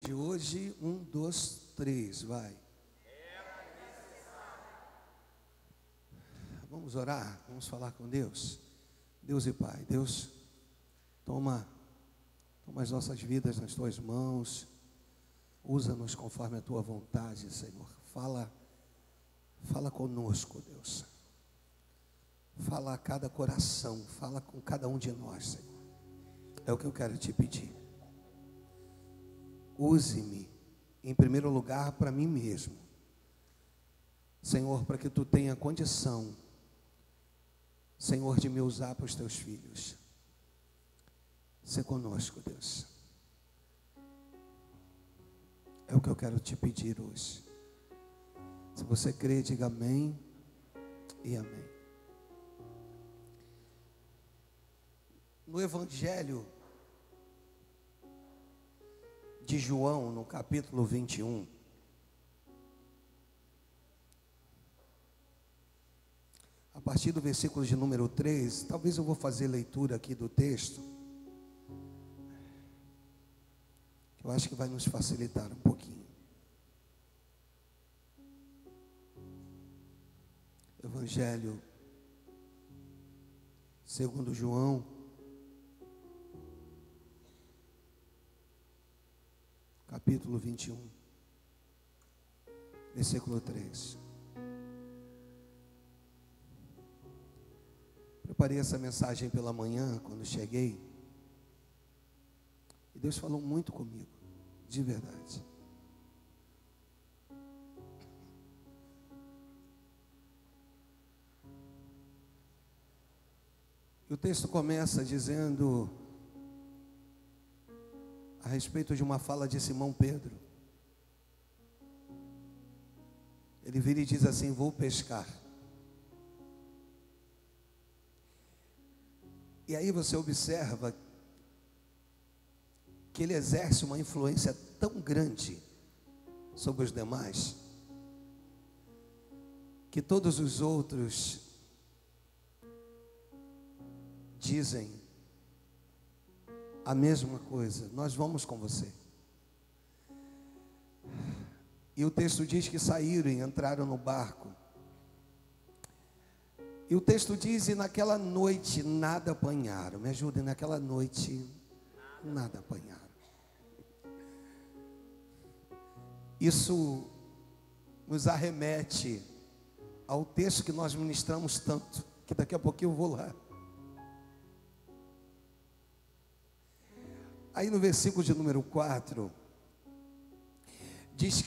de hoje. 1, 2, 3, vai. Vamos orar, vamos falar com Deus. Deus e Pai, Deus, toma as nossas vidas nas tuas mãos, usa-nos conforme a tua vontade, Senhor. Fala conosco, Deus. Fala a cada coração, fala com cada um de nós, Senhor. É o que eu quero te pedir. Use-me, em primeiro lugar, para mim mesmo, Senhor, para que tu tenha condição, Senhor, de me usar para os teus filhos. Sê conosco, Deus. É o que eu quero te pedir hoje. Se você crê, diga amém e amém. No Evangelho de João, no capítulo 21, a partir do versículo de número 3, talvez eu vou fazer leitura aqui do texto, que eu acho que vai nos facilitar um pouquinho. Evangelho segundo João, capítulo 21, versículo 3. Preparei essa mensagem pela manhã, quando cheguei, e Deus falou muito comigo, de verdade. E o texto começa dizendo a respeito de uma fala de Simão Pedro. Ele vira e diz assim: vou pescar. E aí você observa que ele exerce uma influência tão grande sobre os demais, que todos os outros dizem a mesma coisa: nós vamos com você. E o texto diz que saíram e entraram no barco. E o texto diz: e naquela noite nada apanharam. Me ajudem, naquela noite nada apanharam. Isso nos arremete ao texto que nós ministramos tanto, que daqui a pouquinho eu vou lá. Aí no versículo de número 4, diz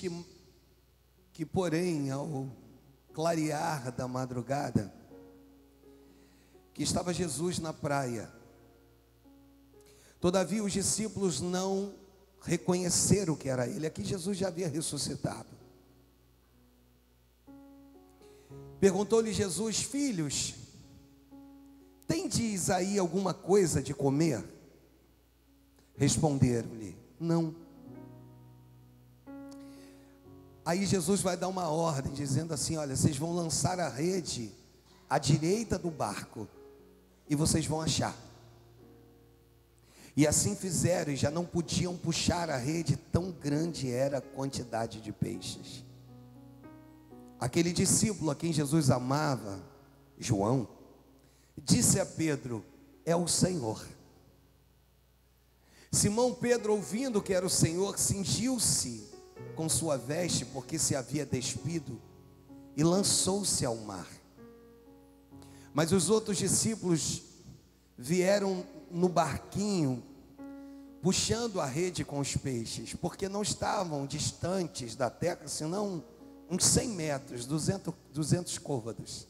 que porém, ao clarear da madrugada, que estava Jesus na praia. Todavia os discípulos não reconheceram que era ele. Aqui Jesus já havia ressuscitado. Perguntou-lhe Jesus: filhos, tendes aí alguma coisa de comer? Responderam-lhe: não. Aí Jesus vai dar uma ordem, dizendo assim: olha, vocês vão lançar a rede à direita do barco e vocês vão achar. E assim fizeram, e já não podiam puxar a rede, tão grande era a quantidade de peixes. Aquele discípulo a quem Jesus amava, João, disse a Pedro: é o Senhor. Simão Pedro, ouvindo que era o Senhor, cingiu-se com sua veste, porque se havia despido, e lançou-se ao mar. Mas os outros discípulos vieram no barquinho, puxando a rede com os peixes, porque não estavam distantes da terra, senão uns 100 metros, 200 côvados.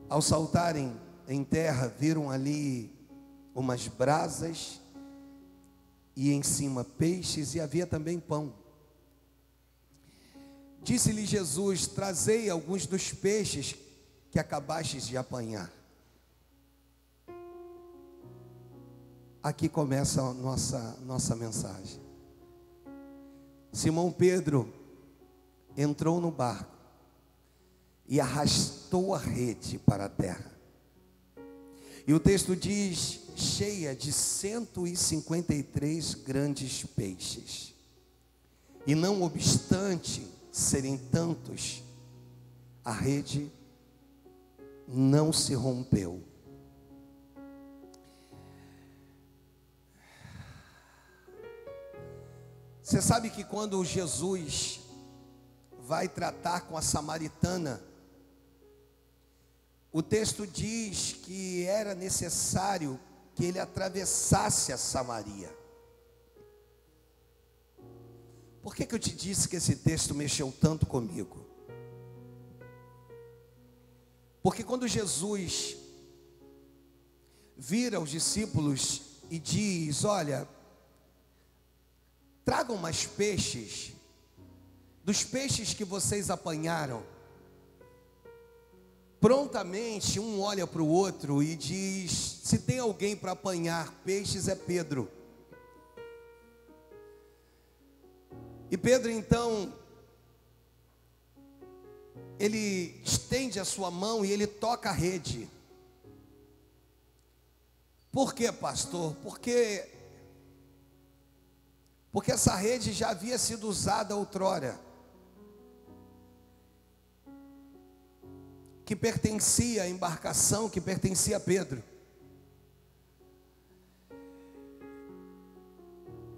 Ao saltarem em terra, viram ali umas brasas, e em cima peixes, e havia também pão. Disse-lhe Jesus: trazei alguns dos peixes que acabastes de apanhar. Aqui começa a nossa mensagem. Simão Pedro entrou no barco e arrastou a rede para a terra. E o texto diz: cheia de 153 grandes peixes. E não obstante serem tantos, a rede não se rompeu. Você sabe que quando Jesus vai tratar com a samaritana, o texto diz que era necessário que ele atravessasse a Samaria. Por que eu te disse que esse texto mexeu tanto comigo? Porque quando Jesus vira os discípulos e diz: olha, tragam mais peixes, dos peixes que vocês apanharam. Prontamente um olha para o outro e diz: se tem alguém para apanhar peixes é Pedro. E Pedro então, ele estende a sua mão e ele toca a rede. Por quê, pastor? Porque essa rede já havia sido usada outrora, que pertencia à embarcação, que pertencia a Pedro.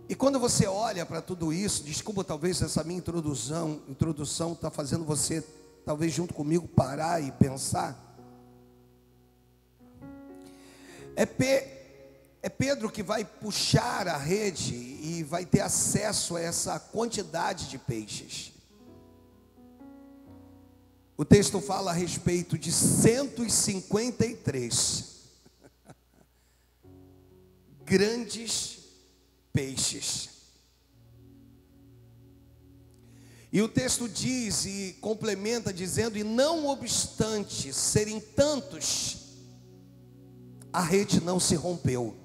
E quando você olha para tudo isso, desculpa, talvez essa minha introdução está fazendo você, talvez junto comigo, parar e pensar. É Pedro que vai puxar a rede e vai ter acesso a essa quantidade de peixes. O texto fala a respeito de 153 grandes peixes. E o texto diz e complementa dizendo: e não obstante serem tantos, a rede não se rompeu.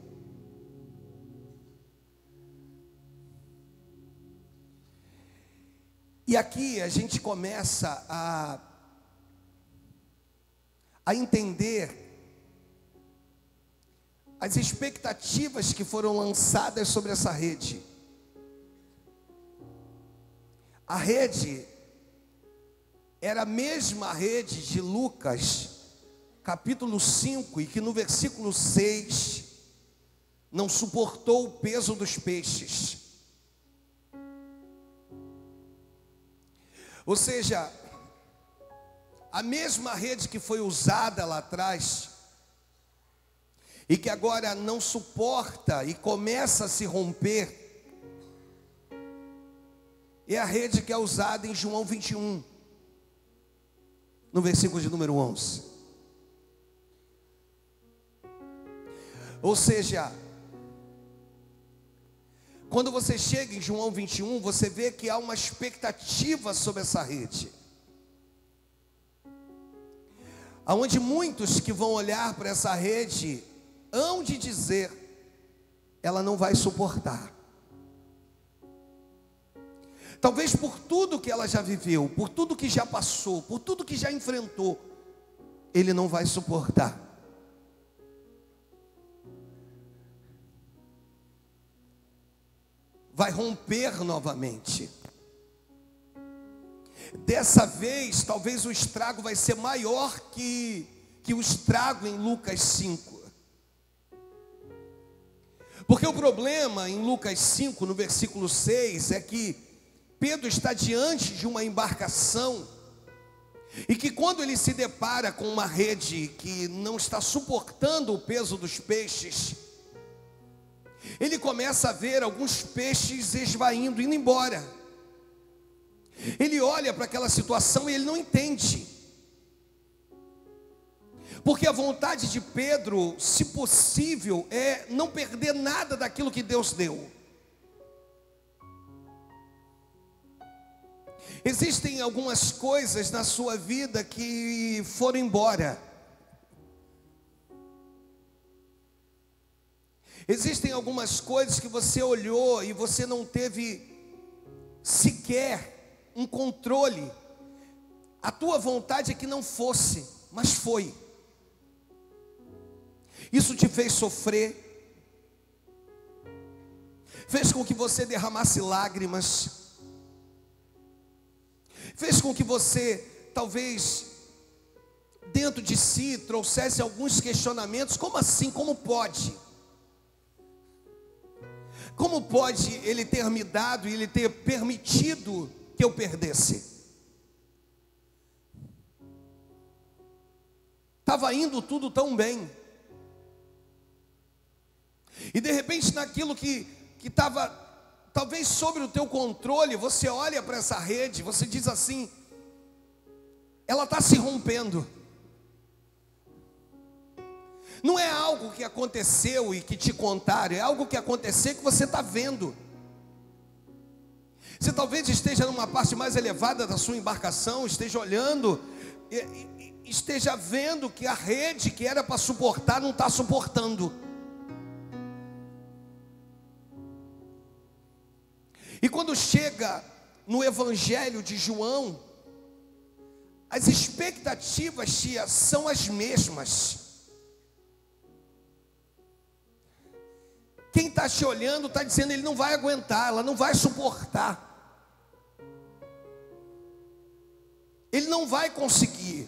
E aqui a gente começa a entender as expectativas que foram lançadas sobre essa rede. A rede era a mesma rede de Lucas, capítulo 5, e que no versículo 6 não suportou o peso dos peixes. Ou seja, a mesma rede que foi usada lá atrás e que agora não suporta e começa a se romper, é a rede que é usada em João 21, no versículo de número 11. Ou seja, quando você chega em João 21, você vê que há uma expectativa sobre essa rede, aonde muitos que vão olhar para essa rede hão de dizer: ela não vai suportar. Talvez por tudo que ela já viveu, por tudo que já passou, por tudo que já enfrentou, ele não vai suportar. Vai romper novamente. Dessa vez, talvez o estrago vai ser maior que o estrago em Lucas 5. Porque o problema em Lucas 5, no versículo 6, é que Pedro está diante de uma embarcação, e que quando ele se depara com uma rede que não está suportando o peso dos peixes, ele começa a ver alguns peixes esvaindo, indo embora. Ele olha para aquela situação e ele não entende, porque a vontade de Pedro, se possível, é não perder nada daquilo que Deus deu. Existem algumas coisas na sua vida que foram embora. Existem algumas coisas que você olhou e você não teve sequer um controle. A tua vontade é que não fosse, mas foi. Isso te fez sofrer, fez com que você derramasse lágrimas, fez com que você, talvez, dentro de si, trouxesse alguns questionamentos. Como assim? Como pode? Como pode Ele ter me dado e Ele ter permitido que eu perdesse? Estava indo tudo tão bem. E de repente, naquilo que estava talvez sobre o teu controle, você olha para essa rede, você diz assim: ela está se rompendo. Não é algo que aconteceu e que te contaram, é algo que aconteceu que você está vendo. Você talvez esteja numa parte mais elevada da sua embarcação, esteja olhando, esteja vendo que a rede que era para suportar não está suportando. E quando chega no Evangelho de João, as expectativas, tia, são as mesmas. Quem está te olhando está dizendo: ele não vai aguentar, ela não vai suportar, ele não vai conseguir,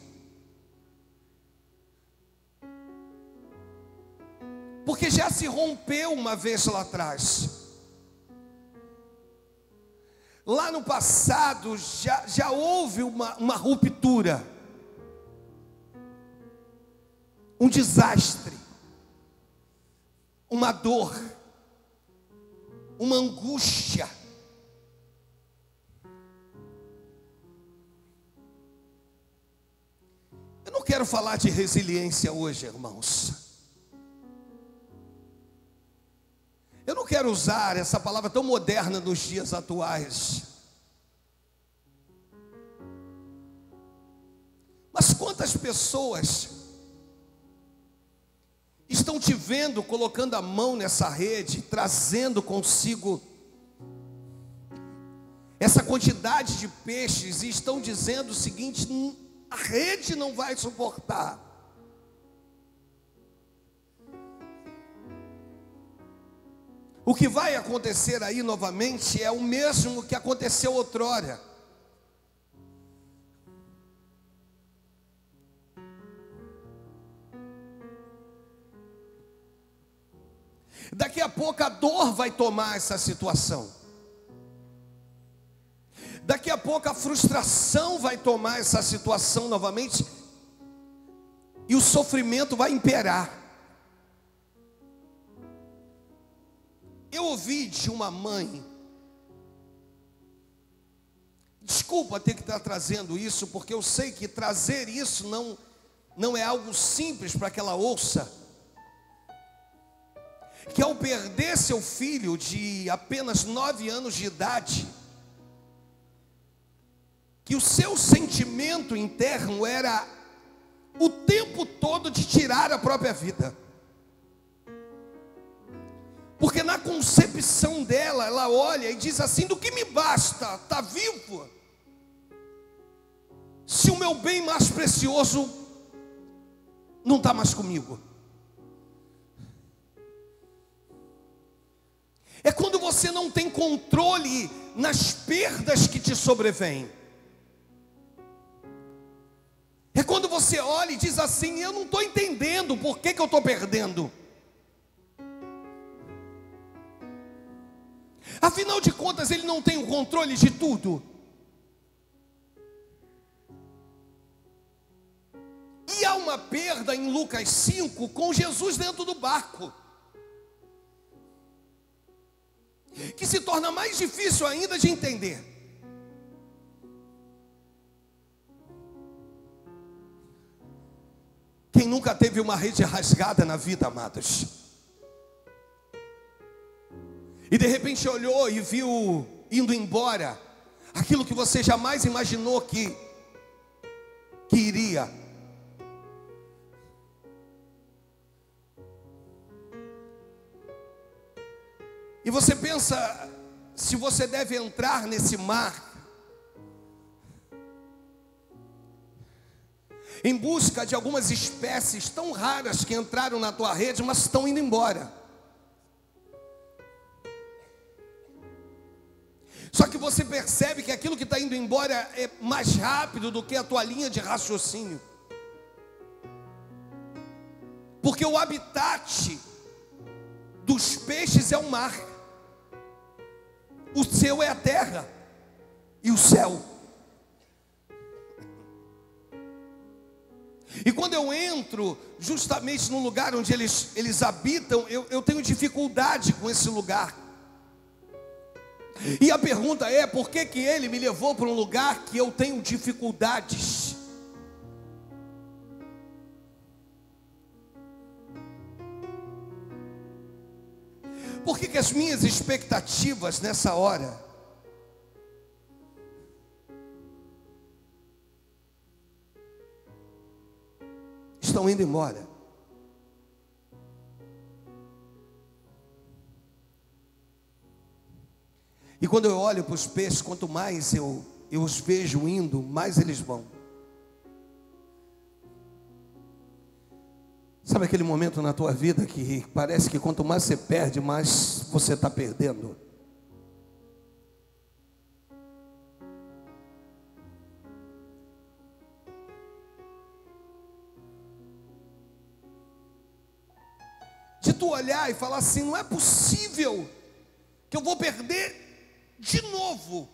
porque já se rompeu uma vez lá atrás. Lá no passado já houve uma ruptura, um desastre, uma dor, uma angústia. Eu não quero falar de resiliência hoje, irmãos. Eu não quero usar essa palavra tão moderna nos dias atuais. Mas quantas pessoas estão te vendo colocando a mão nessa rede, trazendo consigo essa quantidade de peixes, e estão dizendo o seguinte: a rede não vai suportar. O que vai acontecer aí novamente é o mesmo que aconteceu outrora. Daqui a pouco a dor vai tomar essa situação. Daqui a pouco a frustração vai tomar essa situação novamente. E o sofrimento vai imperar. Eu ouvi de uma mãe, desculpa ter que estar trazendo isso, porque eu sei que trazer isso não é algo simples para que ela ouça, que ao perder seu filho de apenas 9 anos de idade, que o seu sentimento interno era o tempo todo de tirar a própria vida. Porque na concepção dela, ela olha e diz assim: do que me basta estar vivo, se o meu bem mais precioso não está mais comigo? É quando você não tem controle nas perdas que te sobrevêm. É quando você olha e diz assim: eu não estou entendendo por que eu estou perdendo. Afinal de contas, ele não tem o controle de tudo. E há uma perda em Lucas 5 com Jesus dentro do barco, que se torna mais difícil ainda de entender. Quem nunca teve uma rede rasgada na vida, amados? E de repente olhou e viu indo embora aquilo que você jamais imaginou que iria. E você pensa se você deve entrar nesse mar em busca de algumas espécies tão raras que entraram na tua rede, mas estão indo embora. Só que você percebe que aquilo que está indo embora é mais rápido do que a tua linha de raciocínio. Porque o habitat dos peixes é o mar. O seu é a terra e o céu. E quando eu entro justamente no lugar onde eles habitam, eu tenho dificuldade com esse lugar. E a pergunta é: por que que ele me levou para um lugar que eu tenho dificuldades? Por que que as minhas expectativas nessa hora estão indo embora? E quando eu olho para os peixes, quanto mais eu os vejo indo, mais eles vão. Sabe aquele momento na tua vida que parece que quanto mais você perde, mais você está perdendo? De tu olhar e falar assim: não é possível que eu vou perder de novo.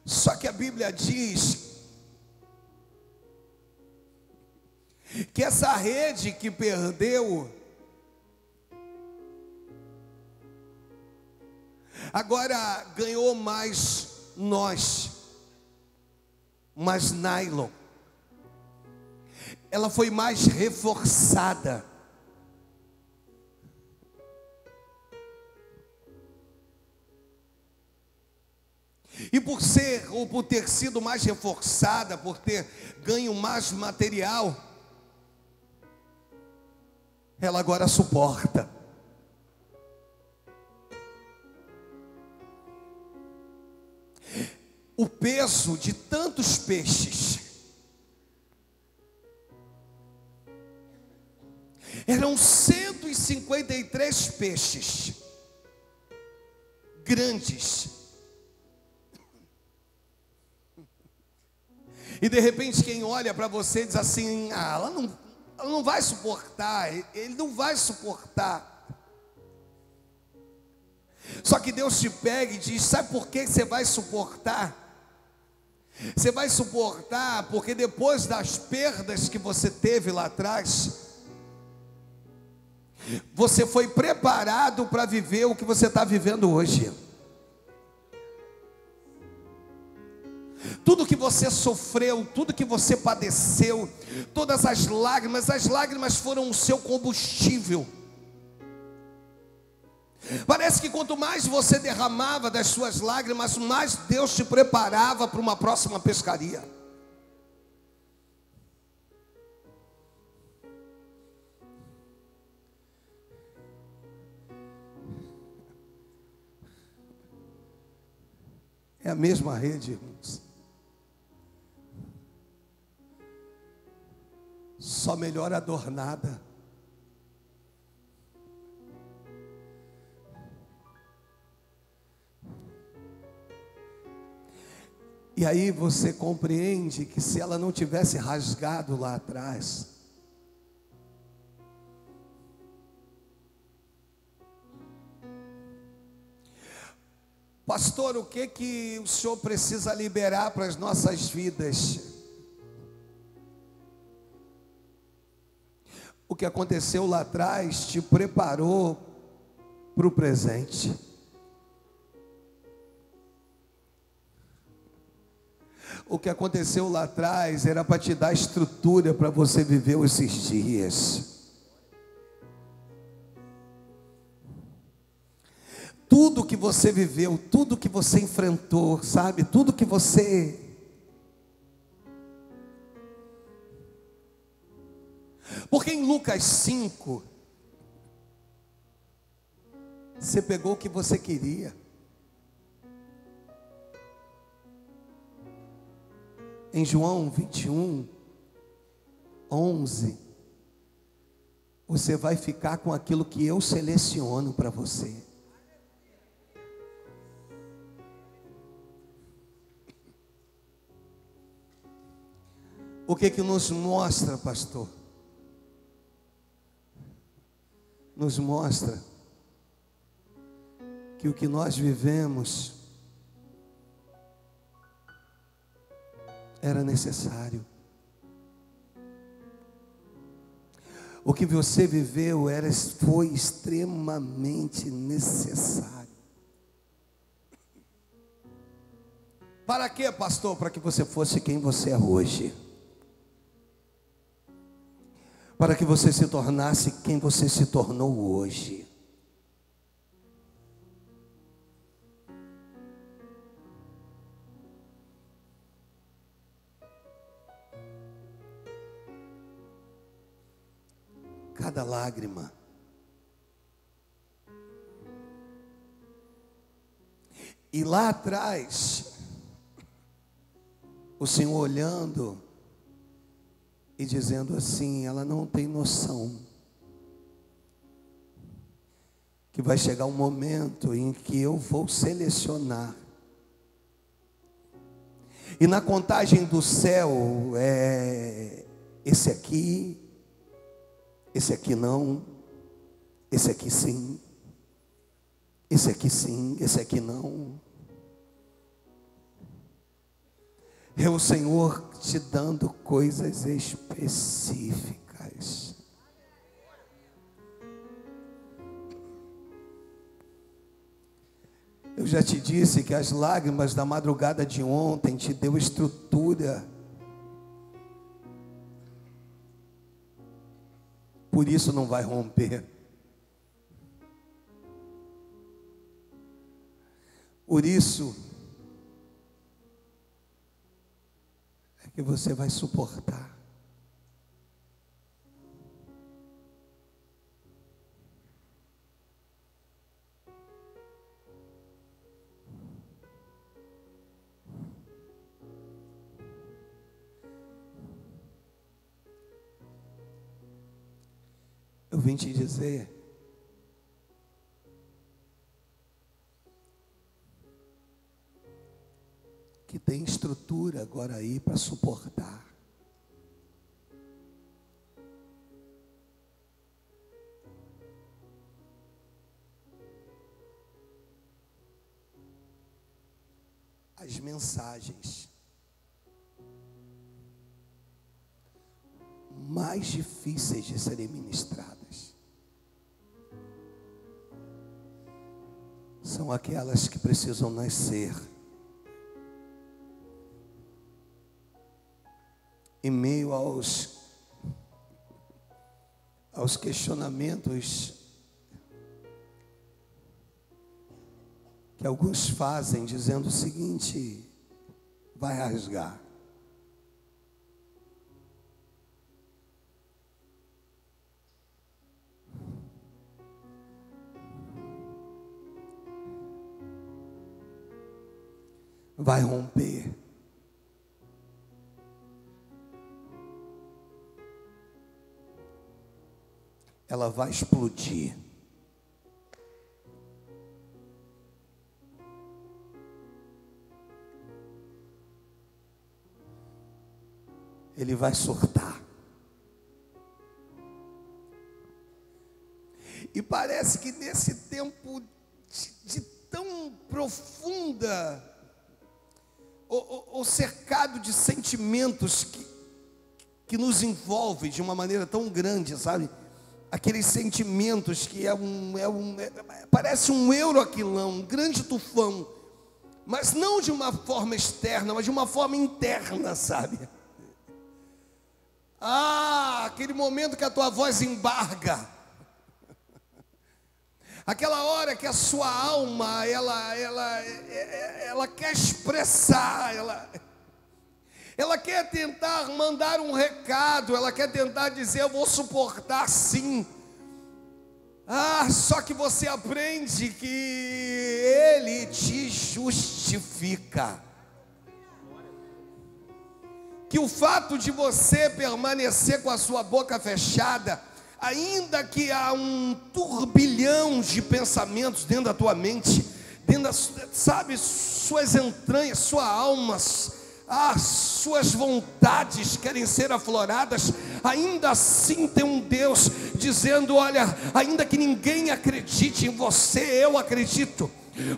Só que a Bíblia diz que essa rede que perdeu, agora ganhou mais nós, mais nylon. Ela foi mais reforçada. E por ser, ou por ter sido mais reforçada, por ter ganho mais material, ela agora suporta. O peso de tantos peixes. Eram 153 peixes grandes. E de repente quem olha para você diz assim: ah, ela não vai suportar, ele não vai suportar. Só que Deus te pega e diz: sabe por que você vai suportar? Você vai suportar porque depois das perdas que você teve lá atrás, você foi preparado para viver o que você está vivendo hoje. Tudo que você sofreu, tudo que você padeceu, todas as lágrimas foram o seu combustível. Parece que quanto mais você derramava das suas lágrimas, mais Deus te preparava para uma próxima pescaria. É a mesma rede, irmãos. Só melhor adornada. E aí você compreende que se ela não tivesse rasgado lá atrás, pastor, o que o senhor precisa liberar para as nossas vidas? O que aconteceu lá atrás te preparou para o presente. O que aconteceu lá atrás era para te dar estrutura para você viver esses dias. Tudo que você viveu, tudo que você enfrentou, sabe? Tudo que você... Porque em Lucas 5, você pegou o que você queria. Em João 21, 11, você vai ficar com aquilo que eu seleciono para você. O que nos mostra, pastor? Nos mostra que o que nós vivemos era necessário. O que você viveu foi extremamente necessário. Para quê, pastor? Para que você fosse quem você é hoje. Para que você se tornasse quem você se tornou hoje. Cada lágrima, e lá atrás, o Senhor olhando e dizendo assim: ela não tem noção que vai chegar um momento em que eu vou selecionar, e na contagem do céu esse aqui não, esse aqui sim, esse aqui sim, esse aqui não. É o Senhor te dando coisas específicas. Eu já te disse que as lágrimas da madrugada de ontem te deu estrutura. Por isso não vai romper. Por isso é que você vai suportar. Eu vim te dizer que tem estrutura agora aí para suportar. As mensagens mais difíceis de serem ministradas são aquelas que precisam nascer em meio aos questionamentos que alguns fazem, dizendo o seguinte: vai rasgar. Vai romper. Ela vai explodir. Ele vai surtar. E parece que nesse tempo de tão profunda, o cercado de sentimentos que nos envolve de uma maneira tão grande, sabe? Aqueles sentimentos que parece um euroaquilão, um grande tufão, mas não de uma forma externa, mas de uma forma interna, sabe? Aquele momento que a tua voz embarga, aquela hora que a sua alma, ela quer expressar, ela quer tentar mandar um recado, ela quer tentar dizer: eu vou suportar sim. Só que você aprende que Ele te justifica. Que o fato de você permanecer com a sua boca fechada, ainda que há um turbilhão de pensamentos dentro da tua mente, dentro da, sabe, suas entranhas, sua alma, as suas vontades querem ser afloradas, ainda assim tem um Deus dizendo: olha, ainda que ninguém acredite em você, eu acredito.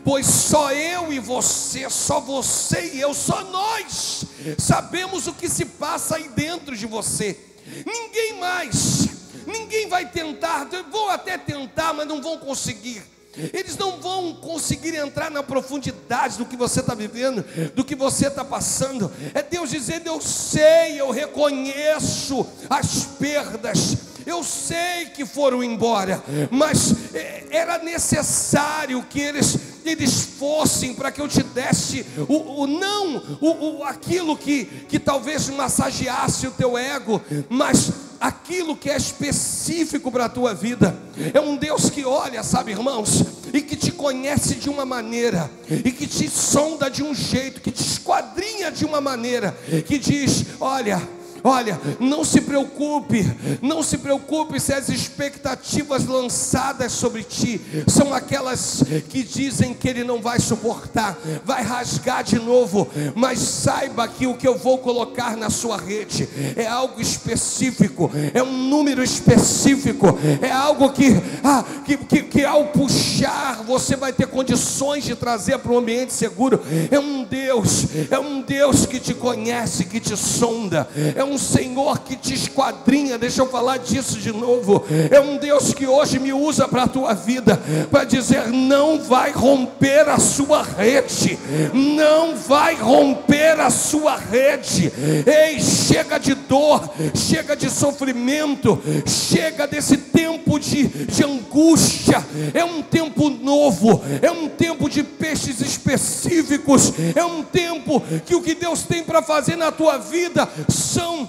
Pois só eu e você, só você e eu, só nós sabemos o que se passa aí dentro de você. Ninguém mais, ninguém vai tentar, vão até tentar, mas não vão conseguir. Eles não vão conseguir entrar na profundidade do que você está vivendo, do que você está passando. É Deus dizendo: eu sei, eu reconheço as perdas, eu sei que foram embora, mas era necessário que eles fossem, para que eu te desse aquilo que talvez massageasse o teu ego, mas aquilo que é específico para a tua vida. É um Deus que olha, sabe, irmãos, e que te conhece de uma maneira, e que te sonda de um jeito, que te esquadrinha de uma maneira, que diz: olha, não se preocupe se as expectativas lançadas sobre ti são aquelas que dizem que ele não vai suportar, vai rasgar de novo, mas saiba que o que eu vou colocar na sua rede é algo específico, é um número específico, é algo que ao puxar você vai ter condições de trazer para um ambiente seguro. É um Deus que te conhece, que te sonda, é um Senhor que te esquadrinha. Deixa eu falar disso de novo. É um Deus que hoje me usa para a tua vida, para dizer: não vai romper a sua rede, não vai romper a sua rede. Ei, chega de dor, chega de sofrimento, chega desse tempo de angústia. É um tempo novo, é um tempo de peixes específicos, é um tempo que o que Deus tem para fazer na tua vida são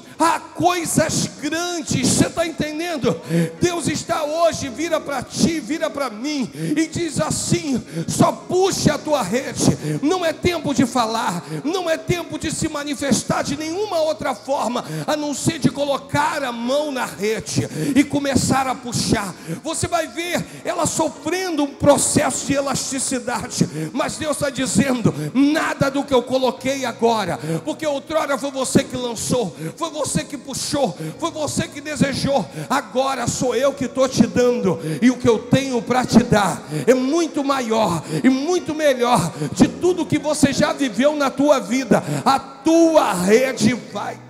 coisas grandes. Você está entendendo? Deus está hoje, vira para ti, vira para mim e diz assim: só puxe a tua rede. Não é tempo de falar, não é tempo de se manifestar de nenhuma outra forma, a não ser de colocar a mão na rede e começar a puxar. Você vai ver ela sofrendo um processo de elasticidade, mas Deus está dizendo: nada do que eu coloquei agora, porque outrora foi você que lançou, foi você que puxou, foi você que desejou, agora sou eu que estou te dando, e o que eu tenho para te dar é muito maior e muito melhor de tudo que você já viveu na tua vida. A tua rede vai.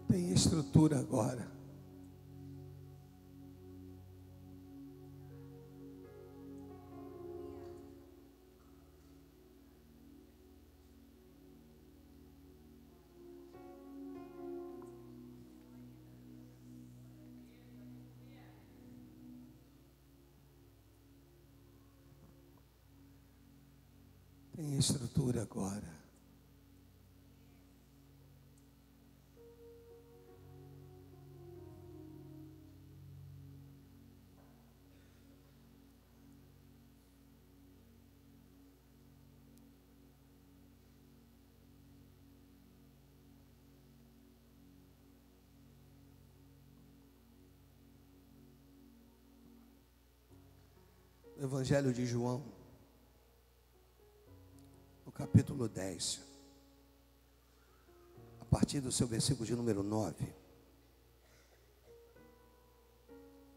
Tem estrutura agora. Tem estrutura agora. Evangelho de João, no capítulo 10, a partir do seu versículo de número 9.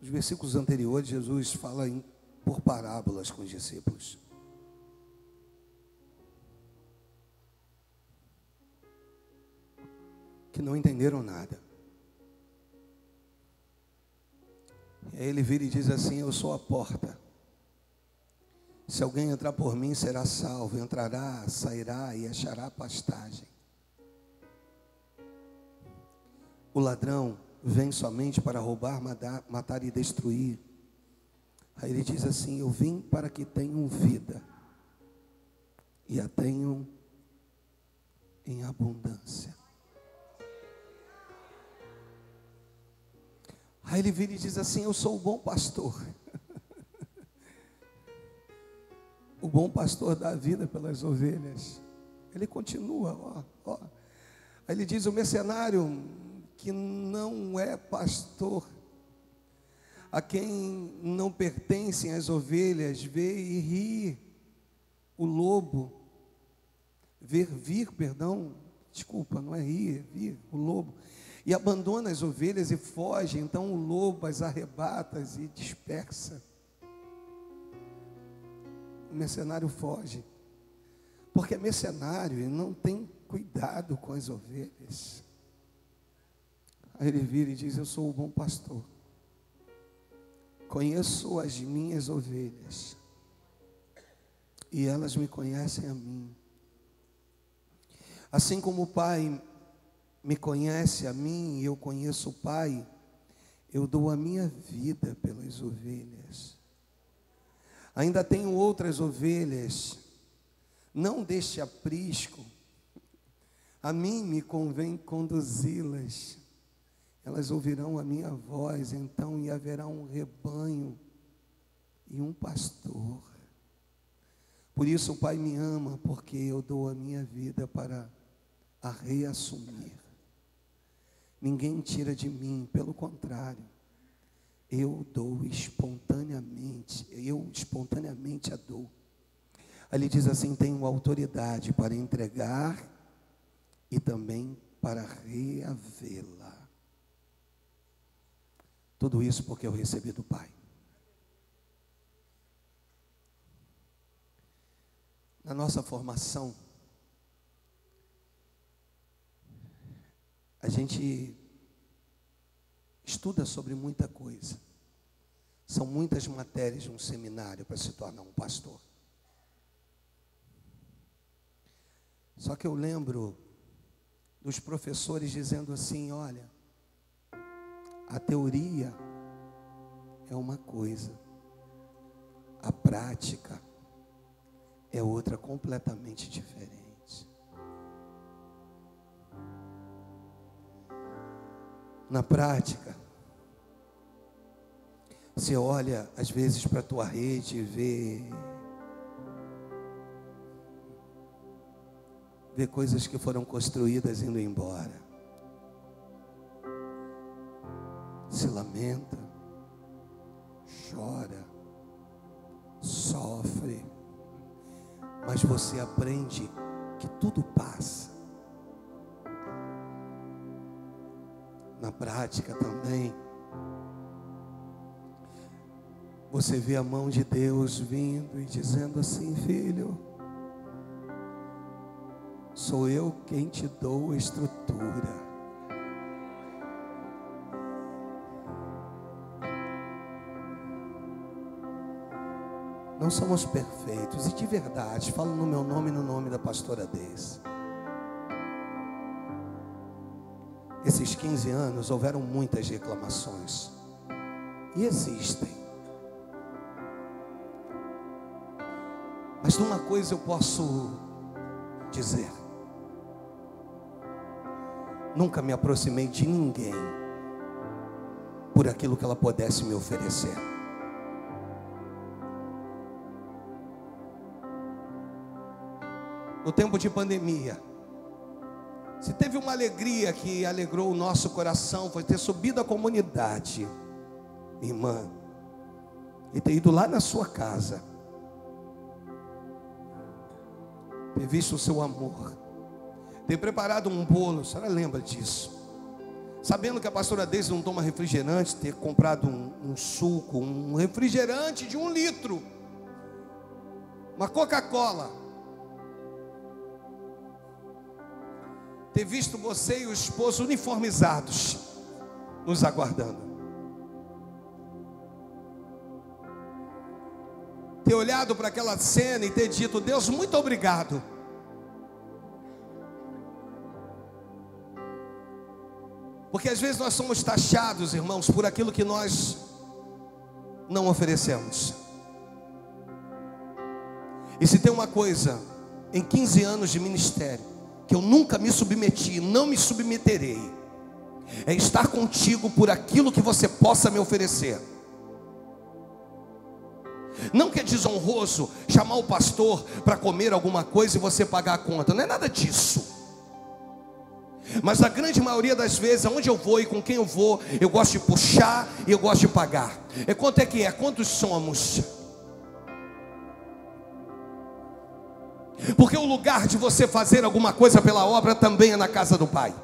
Os versículos anteriores, Jesus fala por parábolas com os discípulos. Que não entenderam nada. E aí ele vira e diz assim: eu sou a porta. Se alguém entrar por mim, será salvo. Entrará, sairá e achará pastagem. O ladrão vem somente para roubar, matar e destruir. Aí ele diz assim: eu vim para que tenham vida e a tenham em abundância. Aí ele vira e diz assim: eu sou o bom pastor. O bom pastor dá a vida pelas ovelhas. Ele continua, ó. Aí ele diz: o mercenário que não é pastor, a quem não pertencem as ovelhas, vê e ri o lobo, não é rir, é vir o lobo, e abandona as ovelhas e foge. Então o lobo as arrebata e dispersa. O mercenário foge, porque é mercenário e não tem cuidado com as ovelhas. Aí ele vira e diz: eu sou o bom pastor, conheço as minhas ovelhas e elas me conhecem a mim. Assim como o Pai me conhece a mim e eu conheço o Pai, eu dou a minha vida pelas ovelhas. Ainda tenho outras ovelhas, não deste aprisco, a mim me convém conduzi-las. Elas ouvirão a minha voz, então, e haverá um rebanho e um pastor. Por isso o Pai me ama, porque eu dou a minha vida para a reassumir. Ninguém tira de mim, pelo contrário, eu dou espontaneamente, eu espontaneamente a dou. Aí ele diz assim: tenho autoridade para entregar e também para reavê-la. Tudo isso porque eu recebi do Pai. Na nossa formação, a gente estuda sobre muita coisa. São muitas matérias de um seminário para se tornar um pastor. Só que eu lembro dos professores dizendo assim: olha, a teoria é uma coisa, a prática é outra completamente diferente. Na prática, você olha às vezes para a tua rede e vê coisas que foram construídas indo embora. Se lamenta, chora, sofre, mas você aprende que tudo passa. Na prática também, você vê a mão de Deus vindo e dizendo assim: filho, sou eu quem te dou a estrutura. Não somos perfeitos, e de verdade, falo no meu nome e no nome da pastora Deise. Esses 15 anos houveram muitas reclamações, e existem. Mas uma coisa eu posso dizer: nunca me aproximei de ninguém por aquilo que ela pudesse me oferecer. No tempo de pandemia, se teve uma alegria que alegrou o nosso coração, foi ter subido a comunidade. Irmã, e ter ido lá na sua casa, ter visto o seu amor, ter preparado um bolo, a senhora lembra disso? Sabendo que a pastora Deise não toma refrigerante, ter comprado um suco, um refrigerante de 1 litro, uma Coca-Cola, ter visto você e o esposo uniformizados, nos aguardando, ter olhado para aquela cena e ter dito: Deus, muito obrigado. Porque às vezes nós somos taxados, irmãos, por aquilo que nós não oferecemos. E se tem uma coisa, em 15 anos de ministério, que eu nunca me submeti, não me submeterei, é estar contigo por aquilo que você possa me oferecer. Não que é desonroso chamar o pastor para comer alguma coisa e você pagar a conta, não é nada disso. Mas a grande maioria das vezes, aonde eu vou e com quem eu vou, eu gosto de puxar e eu gosto de pagar. É quanto é que é? Quantos somos? Porque o lugar de você fazer alguma coisa pela obra também é na casa do Pai.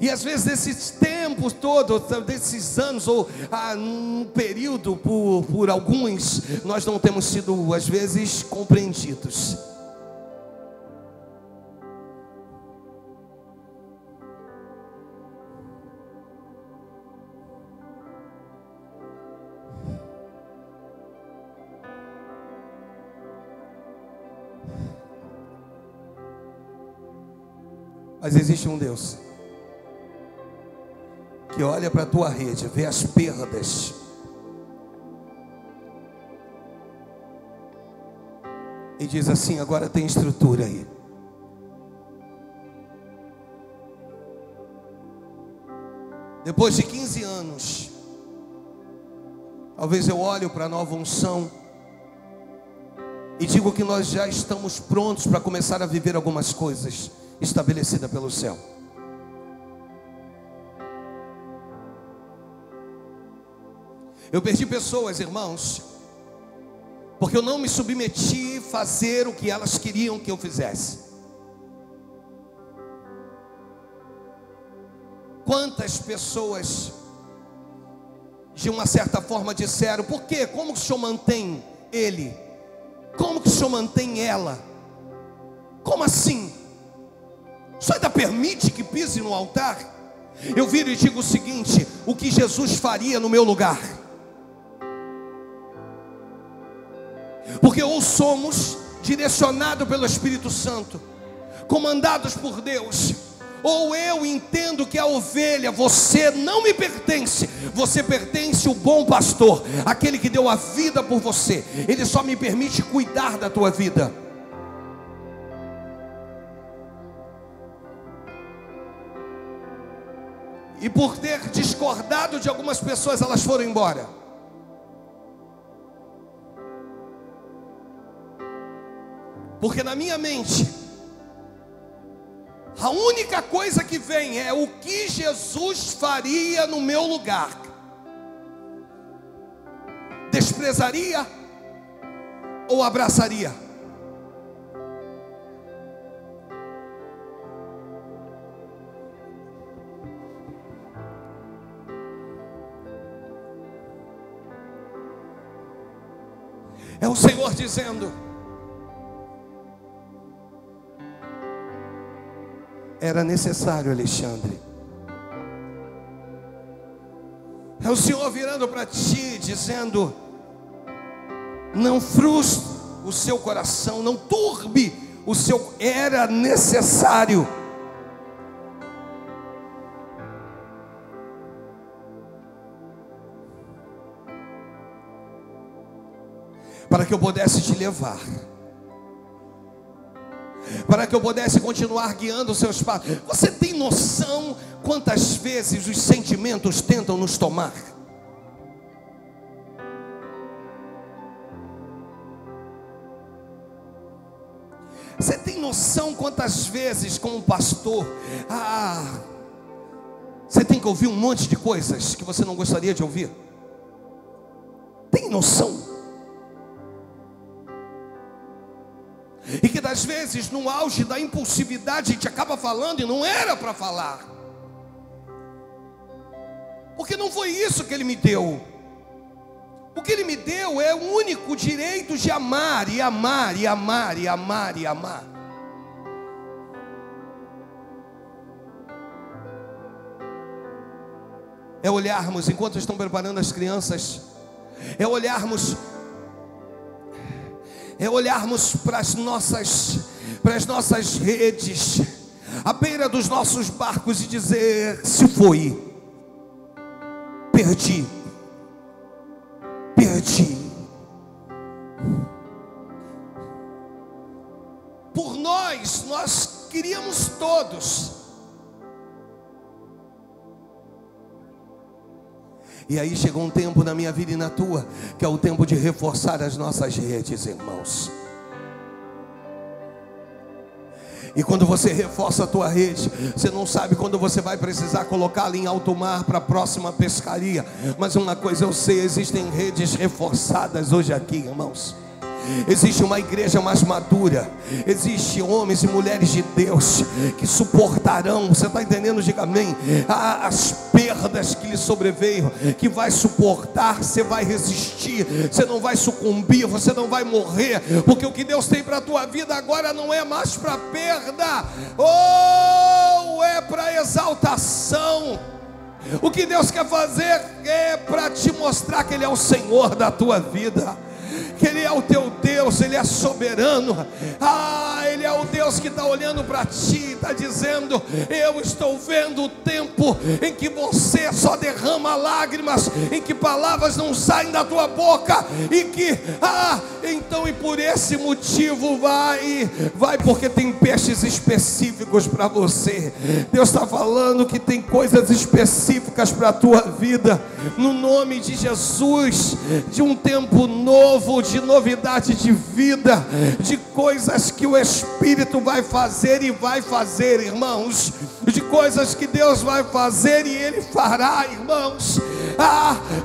E às vezes desses tempos todos, desses anos, ou num período, por alguns, nós não temos sido às vezes compreendidos. Mas existe um Deus que olha para a tua rede, vê as perdas e diz assim: agora tem estrutura aí. Depois de 15 anos, talvez eu olho para a nova unção e digo que nós já estamos prontos para começar a viver algumas coisas estabelecida pelo céu. Eu perdi pessoas, irmãos, porque eu não me submeti a fazer o que elas queriam que eu fizesse. Quantas pessoas de uma certa forma disseram: por quê? Como que o senhor mantém ele? Como que o senhor mantém ela? Como assim? O senhor ainda permite que pise no altar? Eu viro e digo o seguinte: o que Jesus faria no meu lugar? Porque ou somos direcionados pelo Espírito Santo, comandados por Deus, ou eu entendo que a ovelha, você não me pertence, você pertence ao bom pastor, aquele que deu a vida por você. Ele só me permite cuidar da tua vida. E por ter discordado de algumas pessoas, elas foram embora. Porque na minha mente, a única coisa que vem é o que Jesus faria no meu lugar. Desprezaria ou abraçaria? É o Senhor dizendo: era necessário, Alexandre. É o Senhor virando para ti, dizendo: não frustre o seu coração, não turbe o seu. Era necessário. Para que eu pudesse te levar, para que eu pudesse continuar guiando os seus passos. Você tem noção quantas vezes os sentimentos tentam nos tomar? Você tem noção quantas vezes, como pastor, você tem que ouvir um monte de coisas que você não gostaria de ouvir? Tem noção? E que das vezes no auge da impulsividade a gente acaba falando e não era para falar, porque não foi isso que Ele me deu. O que Ele me deu é o único direito de amar e amar e amar e amar e amar. É olharmos, enquanto estão preparando as crianças, é olharmos para as nossas redes, à beira dos nossos barcos, e dizer: se foi, perdi. Por nós queríamos todos. E aí chegou um tempo na minha vida e na tua, que é o tempo de reforçar as nossas redes, irmãos. E quando você reforça a tua rede, você não sabe quando você vai precisar colocá-la em alto mar para a próxima pescaria. Mas uma coisa eu sei: existem redes reforçadas hoje aqui, irmãos. Existe uma igreja mais madura. Existem homens e mulheres de Deus que suportarão, você está entendendo? Diga amém. As perdas que lhe sobreveio, que vai suportar. Você vai resistir, você não vai sucumbir, você não vai morrer, porque o que Deus tem para a tua vida agora não é mais para perda, ou é para exaltação. O que Deus quer fazer é para te mostrar que Ele é o Senhor da tua vida, que Ele é o teu Deus, Ele é soberano. Ele é o Deus que está olhando para ti, está dizendo: eu estou vendo o tempo em que você só derrama lágrimas, em que palavras não saem da tua boca, e que, então, e por esse motivo vai, porque tem peixes específicos para você. Deus está falando que tem coisas específicas para a tua vida, no nome de Jesus, de um tempo novo, de novidade de vida, de coisas que o Espírito vai fazer e vai fazer, irmãos, de coisas que Deus vai fazer e Ele fará, irmãos.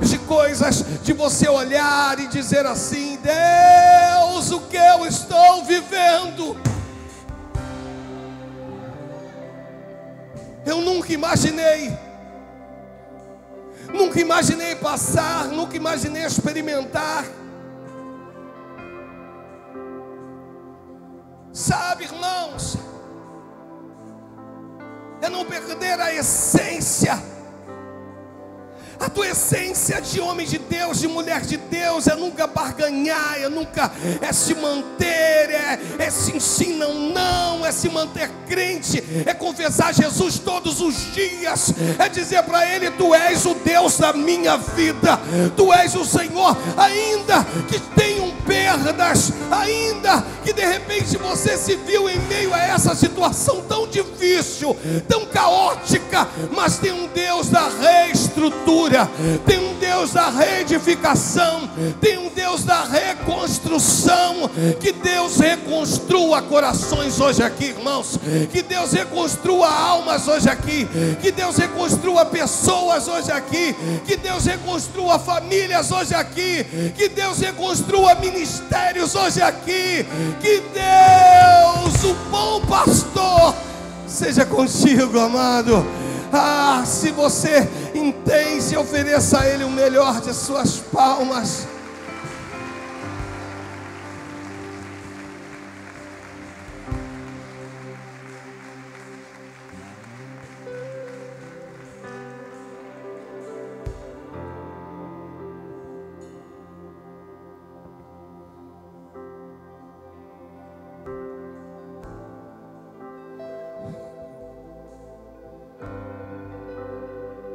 De coisas de você olhar e dizer assim: Deus, o que eu estou vivendo, eu nunca imaginei passar, nunca imaginei experimentar. Sabe, irmãos, é não perder a essência. A tua essência de homem de Deus, de mulher de Deus, é nunca barganhar, é se manter, é se não, é se manter crente, é confessar Jesus todos os dias, é dizer para Ele: tu és o Deus da minha vida, tu és o Senhor. Ainda que tenham perdas, ainda que de repente você se viu em meio a essa situação tão difícil, tão caótica, mas tem um Deus da reestrutura, tem um Deus da reedificação, tem um Deus da reconstrução. Que Deus reconstrua corações hoje aqui, irmãos. Que Deus reconstrua almas hoje aqui. Que Deus reconstrua pessoas hoje aqui. Que Deus reconstrua famílias hoje aqui. Que Deus reconstrua ministérios hoje aqui. Que Deus, o bom pastor, seja contigo, amado. Se você entende, ofereça a Ele o melhor de suas palmas.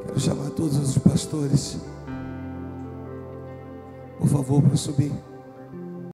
Quero chamar todos os pastores, por favor, para subir.